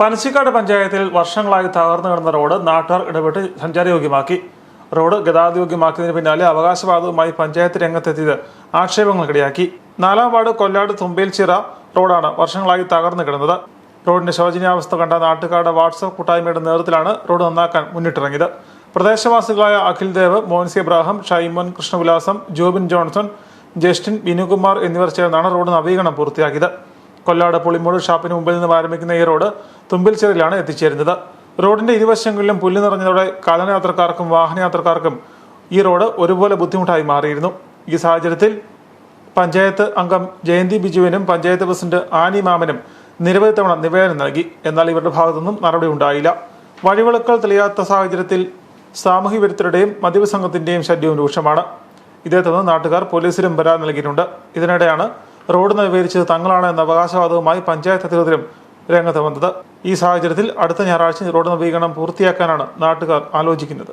പനച്ചിക്കാട് പഞ്ചായത്തിൽ വർഷങ്ങളായി തകർന്നു കിടന്ന റോഡ് നാട്ടുകാർ ഇടപെട്ട് സഞ്ചാരയോഗ്യമാക്കി. റോഡ് ഗതാഗതയോഗ്യമാക്കിയതിന് പിന്നാലെ അവകാശവാദവുമായി പഞ്ചായത്ത് രംഗത്തെത്തിയത് ആക്ഷേപങ്ങൾക്കിടയാക്കി. 4-ാം വാർഡ് കൊല്ലാട് തുമ്പേൽച്ചിറ റോഡാണ് വർഷങ്ങളായി തകർന്നു കിടന്നത്. റോഡിന്റെ ശോചനീയാവസ്ഥ കണ്ട നാട്ടുകാരുടെ വാട്സ്ആപ്പ് കൂട്ടായ്മയുടെ നേതൃത്വത്തിലാണ് റോഡ് നന്നാക്കാൻ മുന്നിട്ടിറങ്ങിയത്. പ്രദേശവാസികളായ അഖിൽ ദേവ്, മോൻസി എബ്രാഹിം, ഷൈമോൻ കൃഷ്ണവിലാസം, ജോബിൻ ജോൺസൺ, ജസ്റ്റിൻ, വിനുകുമാർ എന്നിവർ ചേർന്നാണ് റോഡ് നവീകരണം പൂർത്തിയാക്കിയത്. കൊല്ലാട് പുളിമൂട് ഷാപ്പിന് മുമ്പിൽ നിന്ന് ആരംഭിക്കുന്ന ഈ റോഡ് തുമ്പിൽച്ചിറയിലാണ് എത്തിച്ചേരുന്നത്. റോഡിന്റെ ഇരുവശങ്ങളിലും പുല്ല് നിറഞ്ഞതോടെ കാൽനടയാത്രക്കാർക്കും വാഹനയാത്രക്കാർക്കും ഈ റോഡ് ഒരുപോലെ ബുദ്ധിമുട്ടായി മാറിയിരുന്നു. ഈ സാഹചര്യത്തിൽ പഞ്ചായത്ത് അംഗം ജയന്തി ബിജുവിനും പഞ്ചായത്ത് പ്രസിഡന്റ് ആനി മാമനും നിരവധി തവണ നിവേദനം നൽകി. എന്നാൽ ഇവരുടെ ഭാഗത്തുനിന്നും നടപടി ഉണ്ടായില്ല. വഴിവിളക്കുകൾ തെളിയാത്ത സാഹചര്യത്തിൽ സാമൂഹ്യ വിരുദ്ധരുടെയും മദ്യപ സംഘത്തിന്റെയും ശല്യവും രൂക്ഷമാണ്. ഇതേ തുടർന്ന് നാട്ടുകാർ പോലീസിലും പരാതി നൽകിയിട്ടുണ്ട്. ഇതിനിടെയാണ് റോഡ് നവീകരിച്ചത് തങ്ങളാണ് എന്ന അവകാശവാദവുമായി പഞ്ചായത്ത് അധികൃതരും രംഗത്ത് വന്നത്. ഈ സാഹചര്യത്തിൽ അടുത്ത ഞായറാഴ്ച റോഡ് നവീകരണം പൂർത്തിയാക്കാനാണ് നാട്ടുകാർ ആലോചിക്കുന്നത്.